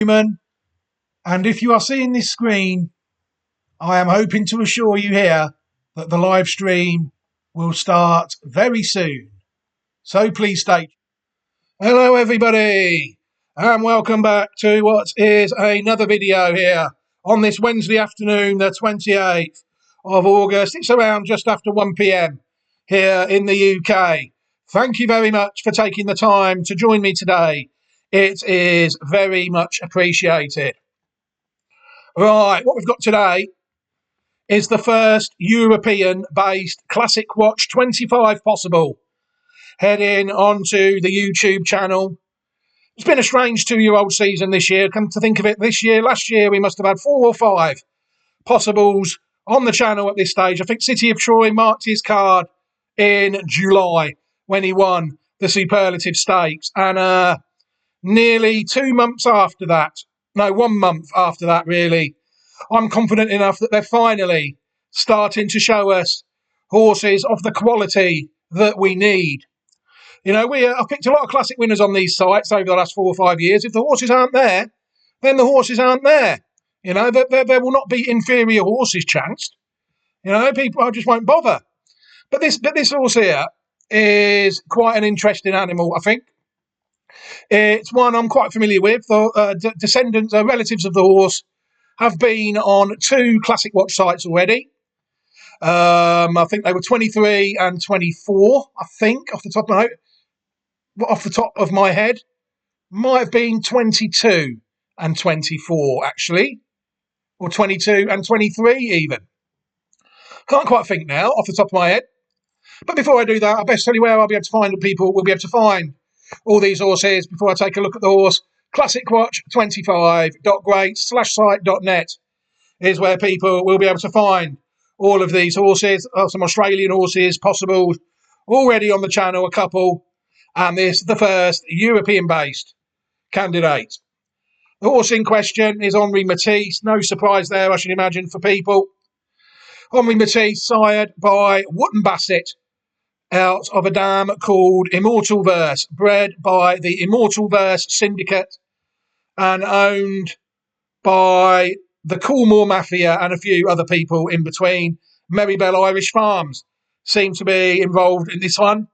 Newman, and if you are seeing this screen, I am hoping to assure you here that the live stream will start very soon. So please stay. Hello, everybody, and welcome back to what is another video here on this Wednesday afternoon, the 28th of August. It's around just after 1 p.m. here in the UK. Thank you very much for taking the time to join me today. It is very much appreciated. Right, what we've got today is the first European-based Classic Watch 25 possible, heading onto the YouTube channel. It's been a strange 2-year-old season this year. Come to think of it, last year we must have had 4 or 5 possibles on the channel at this stage. I think City of Troy marked his card in July when he won the Superlative Stakes, and nearly 2 months after that, no, 1 month after that really, I'm confident enough that they're finally starting to show us horses of the quality that we need. You know, I've picked a lot of classic winners on these sites over the last 4 or 5 years. If the horses aren't there, then the horses aren't there. You know, there will not be inferior horses chanced. You know, people, I just won't bother. But this horse here is quite an interesting animal, I think. It's one I'm quite familiar with. The descendants, relatives of the horse, have been on 2 Classic Watch sites already. I think they were 23 and 24. I think off the top of my head, might have been 22 and 24 actually, or 22 and 23 even. Can't quite think now off the top of my head. But before I do that, I best tell you where I'll be able to find people. We'll be able to find all these horses before I take a look at the horse. ClassicWatch25.great/site.net is where people will be able to find all of these horses. Some Australian horses possible already on the channel, a couple, and this the first European-based candidate. The horse in question is Henri Matisse. No surprise there, I should imagine, for people. Henri Matisse, sired by Wootton Bassett, out of a dam called Immortal Verse, bred by the Immortal Verse Syndicate and owned by the Coolmore Mafia and a few other people in between. Meribel Irish Farms seem to be involved in this one.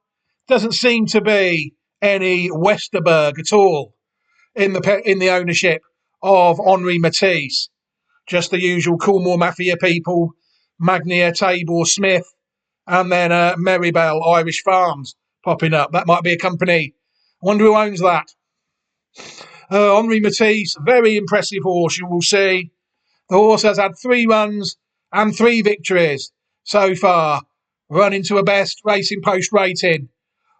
Doesn't seem to be any Westerberg at all in the ownership of Henri Matisse. Just the usual Coolmore Mafia people, Magnier, Tabor, Smith, and then Meribel Irish Farms popping up. That might be a company. I wonder who owns that. Henri Matisse, very impressive horse, you will see. The horse has had 3 runs and 3 victories so far, running to a best Racing Post rating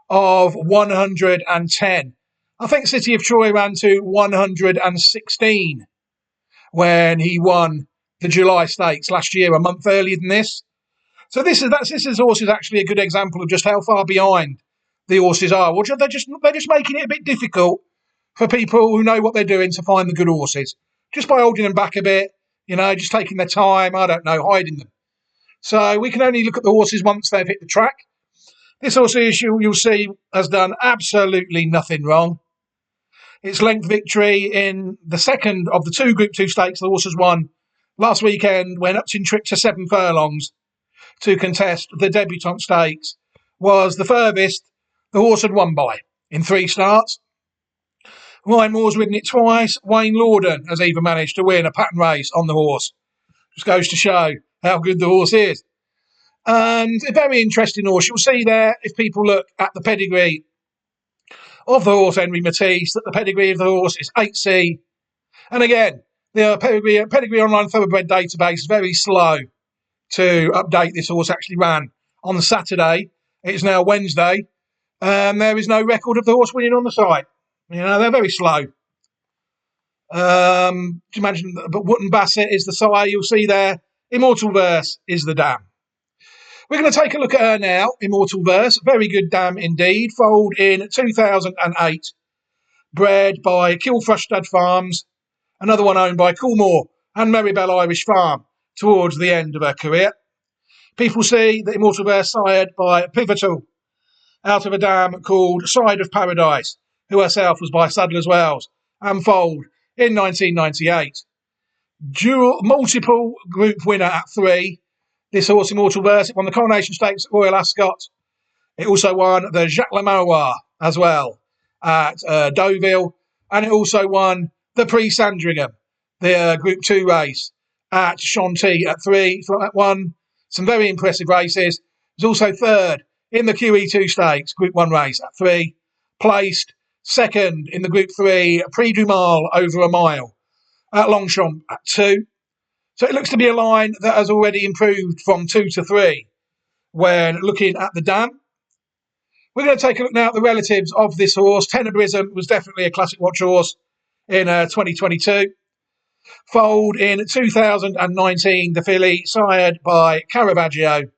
of 110. I think City of Troy ran to 116 when he won the July Stakes last year, a month earlier than this. So this horse is actually a good example of just how far behind the horses are. Well, they're just making it a bit difficult for people who know what they're doing to find the good horses, just by holding them back a bit, you know, just taking their time, I don't know, hiding them. So we can only look at the horses once they've hit the track. This horse here, you'll see, has done absolutely nothing wrong. Its length victory in the second of the 2 Group 2 stakes the horse has won last weekend, when Upton tripped to 7 furlongs to contest the Debutant Stakes, was the furthest the horse had won by in 3 starts. Ryan Moore's ridden it twice. Wayne Lorden has even managed to win a pattern race on the horse. Just goes to show how good the horse is. And a very interesting horse. You'll see there, if people look at the pedigree of the horse, Henri Matisse, that the pedigree of the horse is 8C. And again, the pedigree online thoroughbred database is very slow to update. This horse actually ran on Saturday. It's now Wednesday. There is no record of the horse winning on the site. You know, they're very slow. Imagine, but Wootton Bassett is the sire. You'll see there, Immortal Verse is the dam. We're going to take a look at her now. Immortal Verse, very good dam indeed. Foaled in 2008, bred by Kilthrush Stud Farms, another one owned by Coolmore and Meribel Irish Farm towards the end of her career. People see that Immortal Verse sired by Pivotal, out of a dam called Side of Paradise, who herself was by Sadler's Wells, and foaled in 1998. Multiple group winner at 3. This horse, Immortal Verse, it won the Coronation Stakes at Royal Ascot. It also won the Jacques Le Manoir as well at Deauville. And it also won the Prix Sandringham, the Group 2 race at Chantilly at 3. It won some very impressive races. It was also third in the QE2 Stakes, Group 1 race at 3. Placed second in the Group 3 Prix du Mall over a mile at Longchamp at 2. So it looks to be a line that has already improved from 2 to 3 when looking at the dam. We're going to take a look now at the relatives of this horse. Tenebrism was definitely a classic watch horse in 2022. Foaled in 2019, the filly, sired by Caravaggio.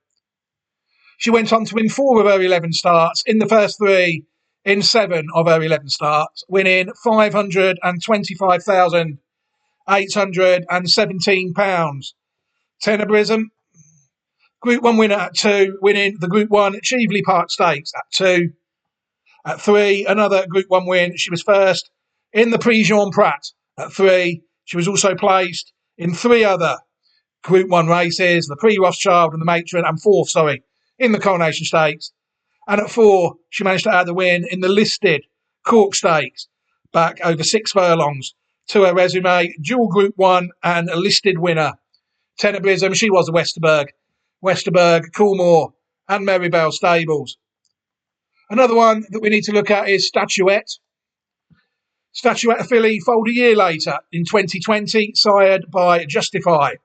She went on to win 4 of her 11 starts, in the first 3 in 7 of her 11 starts, winning £525,817. Tenebrism, Group 1 winner at 2, winning the Group 1 Cheveley Park Stakes at 2. At 3, another Group 1 win. She was first in the Prix Jean Prat at 3. She was also placed in 3 other Group 1 races, the Prix Rothschild and the Matron, and 4th, in the Coronation Stakes. And at 4, she managed to add the win in the listed Cork Stakes, back over 6 furlongs to her resume. Dual Group 1 and a listed winner. Tenebrism, she was a Westerberg, Coolmore and Meribel stables. Another one that we need to look at is Statuette. Statuette, a filly, foaled a year later in 2020, sired by Justify.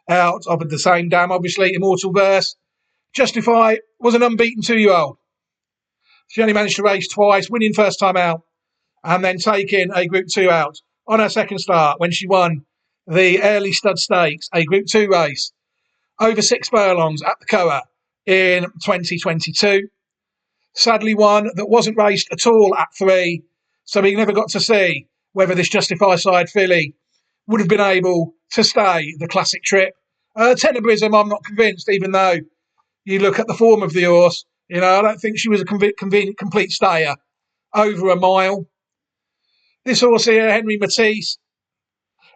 Out of the same dam, obviously, Immortal Verse. Justify was an unbeaten 2-year-old. She only managed to race twice, winning first time out, and then taking a Group 2 out on her second start when she won the Early Stud Stakes, a Group 2 race, over 6 furlongs at the Coa in 2022. Sadly, one that wasn't raced at all at 3, so we never got to see whether this Justify side filly would have been able to stay the classic trip. Tenebrism, I'm not convinced, even though you look at the form of the horse. I don't think she was a complete stayer over a mile. This horse here, Henri Matisse,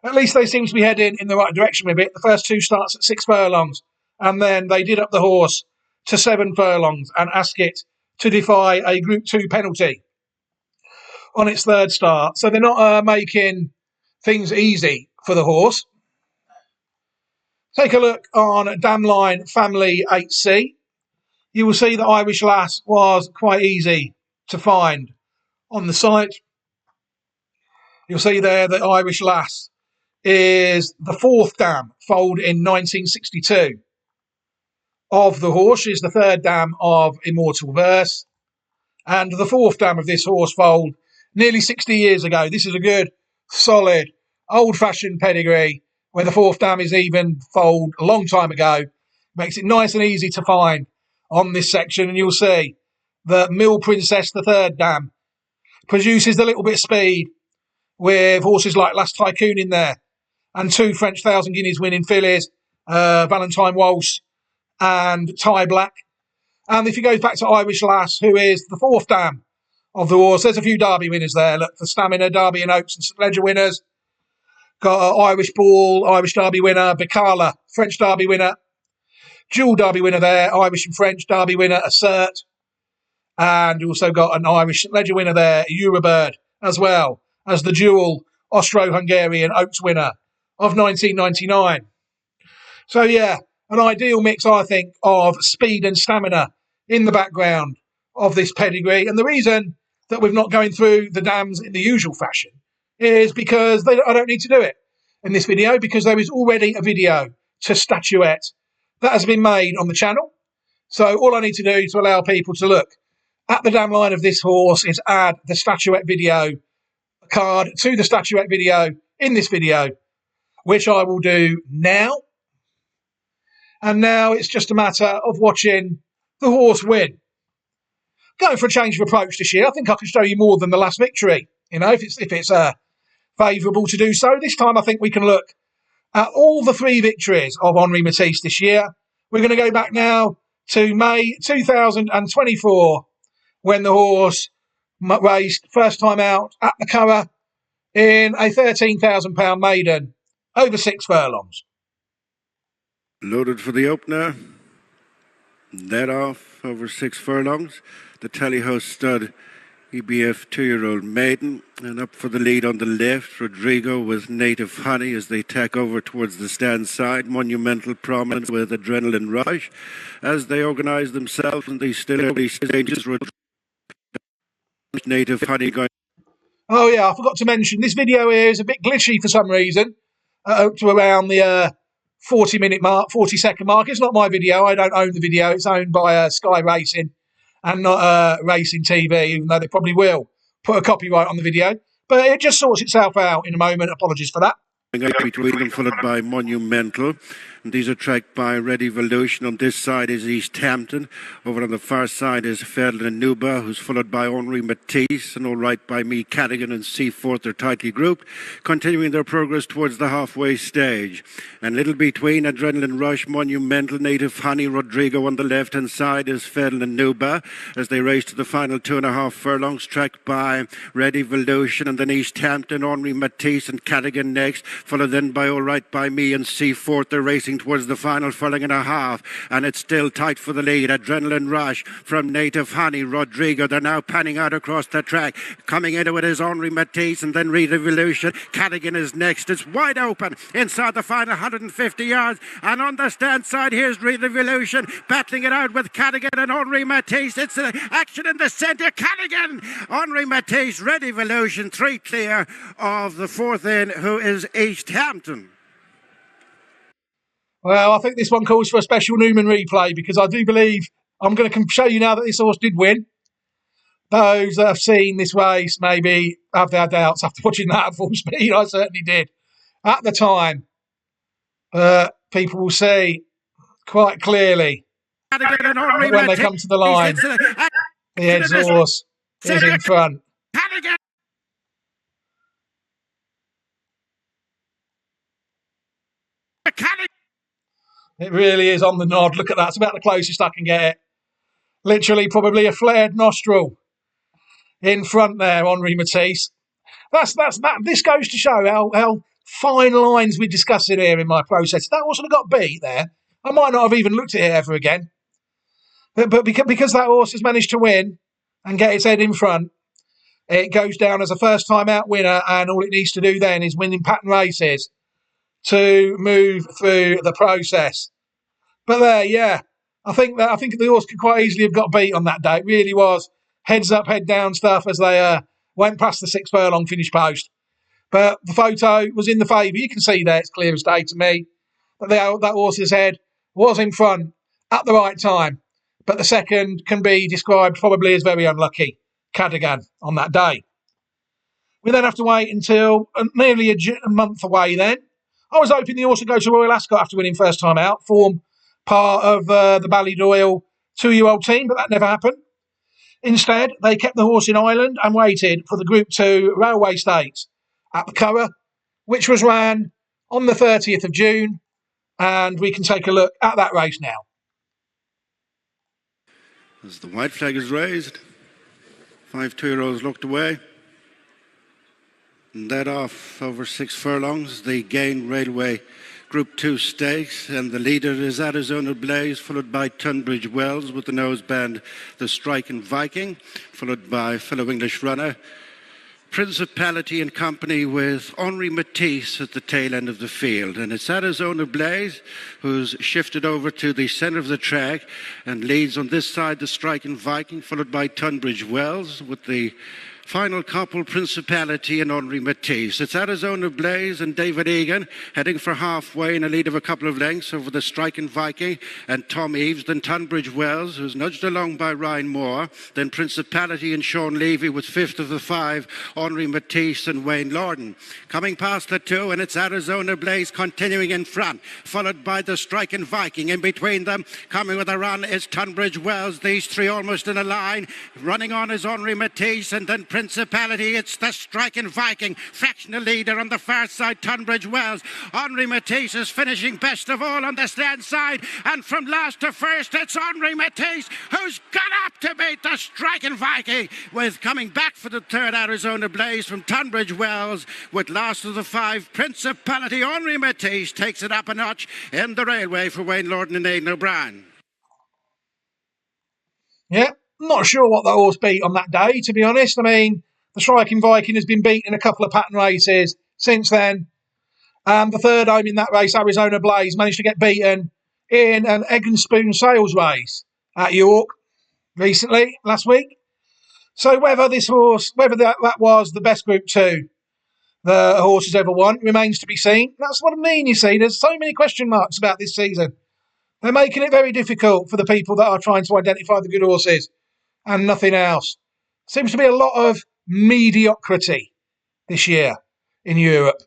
at least they seem to be heading in the right direction with it. The first 2 starts at 6 furlongs, and then they did up the horse to 7 furlongs and ask it to defy a Group 2 penalty on its third start. So they're not making things easy for the horse. Take a look on Damline Family 8C. You will see that Irish Lass was quite easy to find on the site. You'll see there that Irish Lass is the 4th dam, foaled in 1962. Of the horse, she's the 3rd dam of Immortal Verse, and the 4th dam of this horse foaled nearly 60 years ago. This is a good, solid, old-fashioned pedigree where the 4th dam is even foaled a long time ago. Makes it nice and easy to find on this section, and you'll see that Mill Princess, the 3rd dam, produces a little bit of speed with horses like Last Tycoon in there, and 2 French 1,000 Guineas winning fillies, Valentine Waltz and Ty Black. And if you go back to Irish Lass, who is the 4th dam of the horse, there's a few Derby winners there. Look, for Stamina, Derby and Oaks and St Ledger winners. Got Irish Ball, Irish Derby winner, Bicala, French Derby winner. Dual Derby winner there, Irish and French Derby winner, Assert. And you also got an Irish St Ledger winner there, Eurobird, as well as the dual Austro-Hungarian Oaks winner of 1999. So yeah, an ideal mix, I think, of speed and stamina in the background of this pedigree. And the reason that we're not going through the dams in the usual fashion is because I don't need to do it in this video, because there is already a video to Statuette that has been made on the channel. So all I need to do to allow people to look at the dam line of this horse is add the Statuette video card to the Statuette video in this video, which I will do now. And now it's just a matter of watching the horse win. Going for a change of approach this year. I think I can show you more than the last victory. If it's favourable to do so. This time I think we can look at all the 3 victories of Henri Matisse this year. We're going to go back now to May 2024, when the horse raced first time out at the Curragh in a £13,000 maiden over 6 furlongs. Loaded for the opener. That off over 6 furlongs. The Tallyhouse stud EBF 2-year-old maiden, and up for the lead on the left, Rodrigo with Native Honey as they tack over towards the stand side. Monumental Prominence with Adrenaline Rush as they organise themselves in these still early stages. Native Honey going. Oh yeah, I forgot to mention this video here is a bit glitchy for some reason, up to around the 40-minute mark, 40-second mark. It's not my video. I don't own the video. It's owned by Sky Racing and not Racing TV, even though they probably will put a copyright on the video. But it just sorts itself out in a moment. Apologies for that. Between them, followed by Monumental. And these are tracked by Red Evolution. On this side is East Hampton. Over on the far side is Ferdinand and Nuba, who's followed by Henri Matisse. And All Right by Me, Cadigan and Seaforth. They're tightly grouped, continuing their progress towards the halfway stage. And little between, Adrenaline Rush, Monumental, Native Honey, Rodrigo. On the left-hand side is Ferdinand and Nuba as they race to the final 2.5 furlongs, tracked by Red Evolution. And then East Hampton, Henri Matisse and Cadigan next, followed then by All Right by Me and Seaforth. They're racing towards the final furlong and a half, and it's still tight for the lead. Adrenaline Rush from Native Honey, Rodrigo. They're now panning out across the track. Coming into it is Henri Matisse and then Red Evolution. Cadigan is next. It's wide open inside the final 150 yards, and on the stand side here's Red Evolution battling it out with Cadigan and Henri Matisse. It's action in the centre. Cadigan, Henri Matisse, Red Evolution, 3 clear of the fourth in, who is East Hampton. Well, I think this one calls for a special Newman replay, because I do believe I'm going to show you now that this horse did win. Those that have seen this race maybe have their doubts after watching that at full speed. I certainly did at the time. People will see quite clearly when they come to the line. The Ed's horse is in front. It really is on the nod. Look at that. It's about the closest I can get it. Literally, probably a flared nostril in front there, Henri Matisse. That's that. This goes to show how fine lines we're discussing here in my process. If that horse would have got beat there, I might not have even looked at it ever again. But because that horse has managed to win and get its head in front, it goes down as a first-time out winner, and all it needs to do then is win in pattern races to move through the process. But there, yeah, I think the horse could quite easily have got beat on that day. It really was heads up, head down stuff as they went past the 6 furlong finish post. But the photo was in the favour. You can see there, it's clear as day to me, that that horse's head was in front at the right time. But the second can be described probably as very unlucky, Cadigan, on that day. We then have to wait until nearly a month away then. I was hoping the horse would go to Royal Ascot after winning first time out, form part of the Ballydoyle 2-year-old team, but that never happened. Instead, they kept the horse in Ireland and waited for the Group 2 Railway Stakes at the Curragh, which was ran on the 30th of June, and we can take a look at that race now. As the white flag is raised, 5 2-year-olds looked away. And that off over 6 furlongs, the Gain Railway Group 2 Stakes, and the leader is Arizona Blaze, followed by Tunbridge Wells with the noseband The Striking Viking, followed by fellow English runner Principality and Company with Henri Matisse at the tail end of the field. And it's Arizona Blaze who's shifted over to the centre of the track and leads on this side The Striking Viking, followed by Tunbridge Wells with the final couple, Principality and Henri Matisse. It's Arizona Blaze and David Egan heading for halfway in a lead of a couple of lengths over the Striking Viking and Tom Eves. Then Tunbridge Wells, who's nudged along by Ryan Moore. Then Principality and Sean Levy with 5th of the 5, Henri Matisse and Wayne Lorden. Coming past the 2, and it's Arizona Blaze continuing in front, followed by the Striking Viking. In between them, coming with a run, is Tunbridge Wells. These 3 almost in a line. Running on is Henri Matisse, and then Principality. It's the Striking Viking, fractional leader on the far side, Tunbridge Wells. Henri Matisse is finishing best of all on the stand side, and from last to first, it's Henri Matisse who's got up to beat the Striking Viking, with coming back for the third Arizona Blaze from Tunbridge Wells, with last of the five, Principality. Henri Matisse takes it up a notch in the railway for Wayne Lordan and Aidan O'Brien. Yeah, not sure what the horse beat on that day, to be honest. I mean, the Striking Viking has been beaten in a couple of pattern races since then. The third home in that race, Arizona Blaze, managed to get beaten in an egg and spoon sales race at York recently, last week. So whether this horse, whether that was the best Group 2 the horse has ever won, remains to be seen. That's what I mean, you see. There's so many question marks about this season. They're making it very difficult for the people that are trying to identify the good horses and nothing else. Seems to be a lot of mediocrity this year in Europe.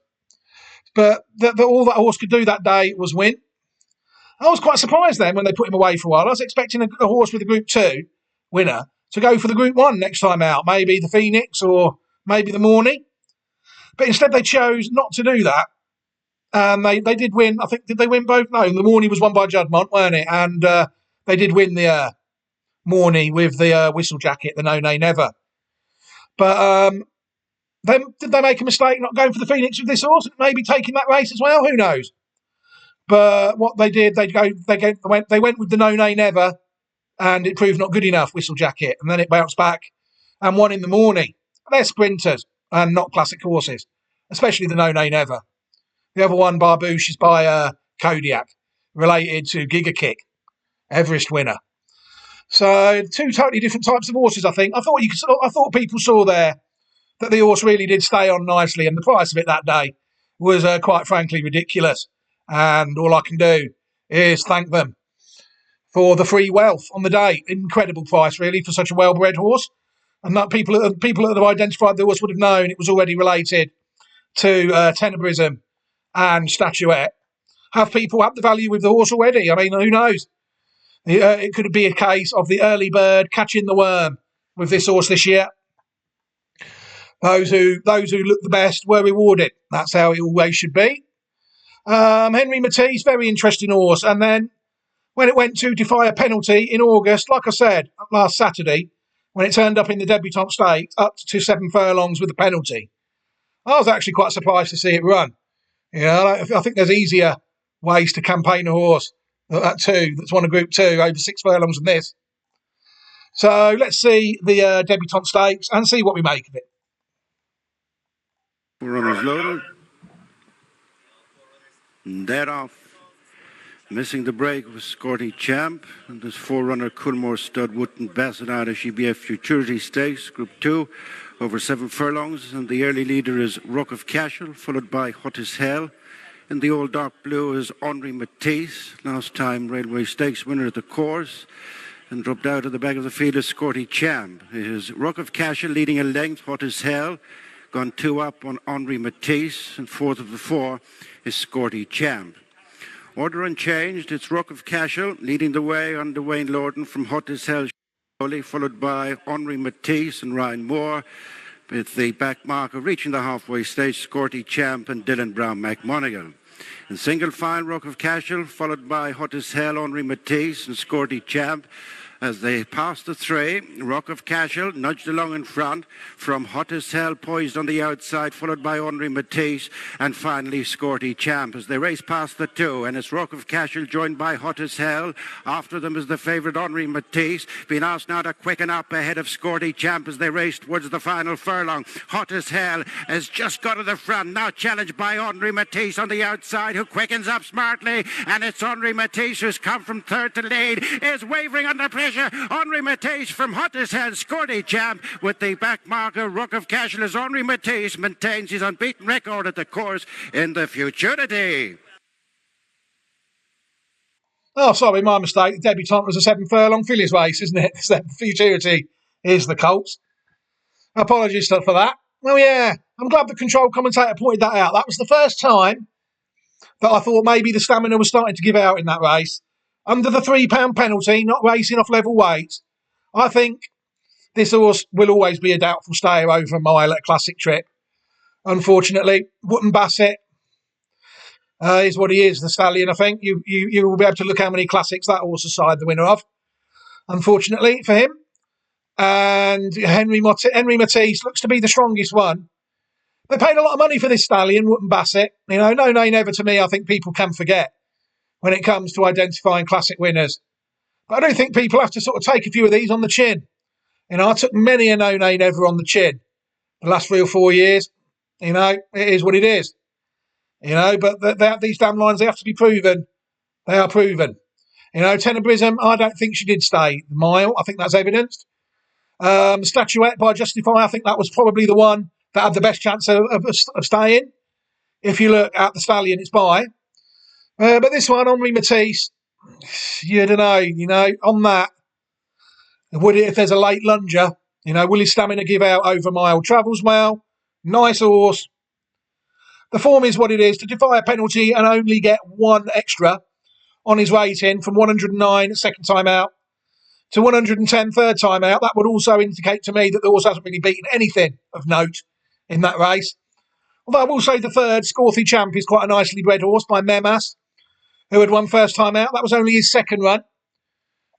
But all that horse could do that day was win. I was quite surprised then when they put him away for a while. I was expecting a horse with a Group 2 winner to go for the Group 1 next time out. Maybe the Phoenix or maybe the Morning. But instead they chose not to do that. And they did win. I think, did they win both? No, the Morning was won by Juddmonte, weren't it? And they did win the Morning with the whistle jacket, the No Nay Never. But then did they make a mistake not going for the Phoenix with this horse? Maybe taking that race as well? Who knows? But what they did, they went with the No Nay Never, and it proved not good enough, whistle jacket. And then it bounced back and won in the Morning. They're sprinters and not classic horses, especially the No Nay Never. The other one, Barbouche, is by Kodiak, related to Giga Kick, Everest winner. So two totally different types of horses, I think. I thought people saw there that the horse really did stay on nicely, and the price of it that day was quite frankly ridiculous. And all I can do is thank them for the free wealth on the day. Incredible price, really, for such a well-bred horse. And that people that have identified the horse would have known it was already related to Tenebrism and Statuette. Have people up the value with the horse already? I mean, who knows? It could be a case of the early bird catching the worm with this horse this year. Those who look the best were rewarded. That's how it always should be. Henri Matisse, very interesting horse. And then when it went to defy a penalty in August, like I said, last Saturday, when it turned up in the debutante stakes up to 7 furlongs with a penalty, I was actually quite surprised to see it run. You know, I think there's easier ways to campaign a horse that's won a Group 2 over 6 furlongs than this. So let's see the debutante stakes and see what we make of it. Runners loaded. And that off. Missing the break was Scotty Champ, and this forerunner Coolmore stud Wootton Bassett out of GBF Futurity Stakes, Group 2, over 7 furlongs, and the early leader is Rock of Cashel, followed by Hot as Hell. In the old dark blue is Henri Matisse, last time Railway Stakes winner at the course, and dropped out of the back of the field is Scotty Champ. It is Rock of Cashel leading a length, Hot as Hell, gone 2 up on Henri Matisse, and fourth of the 4 is Scotty Champ. Order unchanged, it's Rock of Cashel leading the way under Wayne Lordan from Hot as Hell, followed by Henri Matisse and Ryan Moore, with the back marker reaching the halfway stage, Scotty Champ and Dylan Brown McMonigal. In single file, Rock of Cashel, followed by Hot as Hell, Henri Matisse and Scotty Champ. As they passed the 3, Rock of Cashel nudged along in front from Hot as Hell, poised on the outside, followed by Henri Matisse, and finally Scotty Champ as they race past the 2. And it's Rock of Cashel joined by Hot as Hell. After them is the favourite Henri Matisse, being asked now to quicken up ahead of Scotty Champ as they race towards the final furlong. Hot as Hell has just got to the front, now challenged by Henri Matisse on the outside, who quickens up smartly, and it's Henri Matisse who's come from third to lead, is wavering under pressure. Henri Matisse from Hot as Hell, Scotty Champ with the back marker. Rock of Cashel as Henri Matisse maintains his unbeaten record at the course in the Futurity. Oh, sorry, my mistake. The debutante was a 7 furlong fillies race, isn't it? The Futurity is the Colts. Apologies for that. Well, yeah, I'm glad the control commentator pointed that out. That was the first time that I thought maybe the stamina was starting to give out in that race. Under the £3 penalty, not racing off level weight, I think this horse will always be a doubtful stayer over a mile at a classic trip. Unfortunately, Wootton Bassett is what he is, the stallion. I think you will be able to look how many classics that horse is side the winner of. Unfortunately for him, and Henri Matisse looks to be the strongest one. They paid a lot of money for this stallion, Wootton Bassett. You know, no nay never to me. I think people can forget when it comes to identifying classic winners. But I do think people have to sort of take a few of these on the chin. You know, I took many a no nay never on the chin the last 3 or 4 years. You know, it is what it is. You know, but these damn lines, they have to be proven. They are proven. You know, Tenebrism, I don't think she did stay the mile. I think that's evidenced. Statuette by Justify, I think that was probably the one that had the best chance of staying. If you look at the stallion it's by. But this one, Henri Matisse, you don't know, on that, would it, if there's a late lunger, will his stamina give out over a mile? Travels well, nice horse. The form is what it is. To defy a penalty and only get one extra on his rating from 109 second time out to 110 third time out, that would also indicate to me that the horse hasn't really beaten anything of note in that race. Although I will say the third, Scorthy Champ, is quite a nicely bred horse by Memas, who had won first time out. That was only his second run.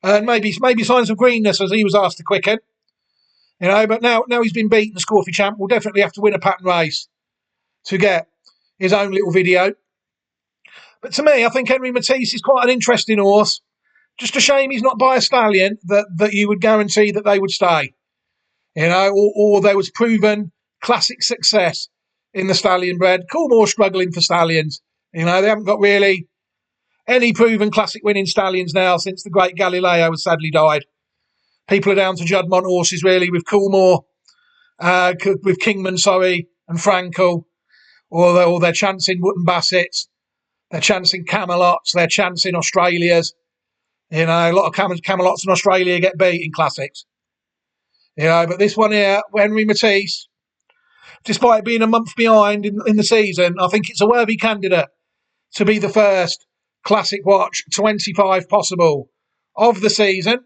And maybe signs of greenness as he was asked to quicken. But now he's been beaten, the Scorthy Champ will definitely have to win a pattern race to get his own little video. But to me, I think Henri Matisse is quite an interesting horse. Just a shame he's not by a stallion that you would guarantee that they would stay. Or there was proven classic success in the stallion bred. Coolmore struggling for stallions. They haven't got really any proven classic winning stallions now since the great Galileo has sadly died. People are down to Juddmonte horses really with Coolmore, with Kingman, and Frankel, or they're chancing Wootton Bassets, they're chancing Camelots, they're chancing Australias. A lot of Camelots in Australia get beat in classics. But this one here, Henri Matisse, despite being a month behind in the season, I think it's a worthy candidate to be the first Classic Watch 25 possible of the season.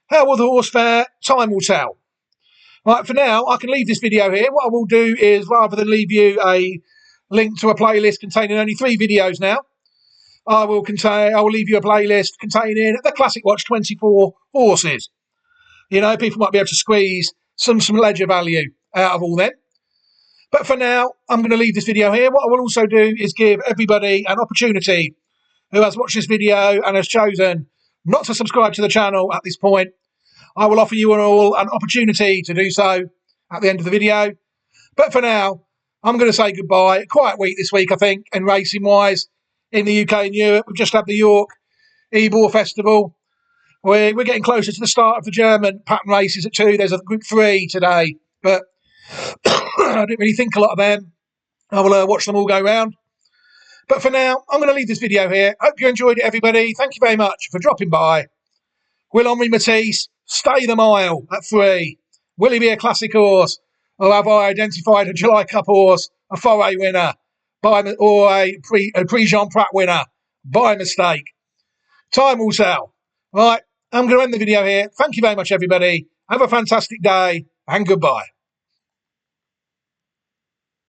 How will the horse fare? Time will tell. Right, for now, I can leave this video here. What I will do is, rather than leave you a link to a playlist containing only 3 videos now, I will leave you a playlist containing the Classic Watch 24 horses. People might be able to squeeze some ledger value out of all them. But for now, I'm going to leave this video here. What I will also do is give everybody an opportunity who has watched this video and has chosen not to subscribe to the channel at this point. I will offer you all an opportunity to do so at the end of the video. But for now, I'm going to say goodbye. Quiet week this week, I think, and racing-wise in the UK and Europe. We've just had the York Ebor Festival. We're getting closer to the start of the German pattern races at 2. There's a Group 3 today, but I didn't really think a lot of them. I will watch them all go round. But for now, I'm going to leave this video here. Hope you enjoyed it, everybody. Thank you very much for dropping by. Will Henri Matisse stay the mile at 3? Will he be a classic horse? Or have I identified a July Cup horse, a foray winner, or a Prix-Jean Prat winner by mistake? Time will tell. Right, I'm going to end the video here. Thank you very much, everybody. Have a fantastic day, and goodbye.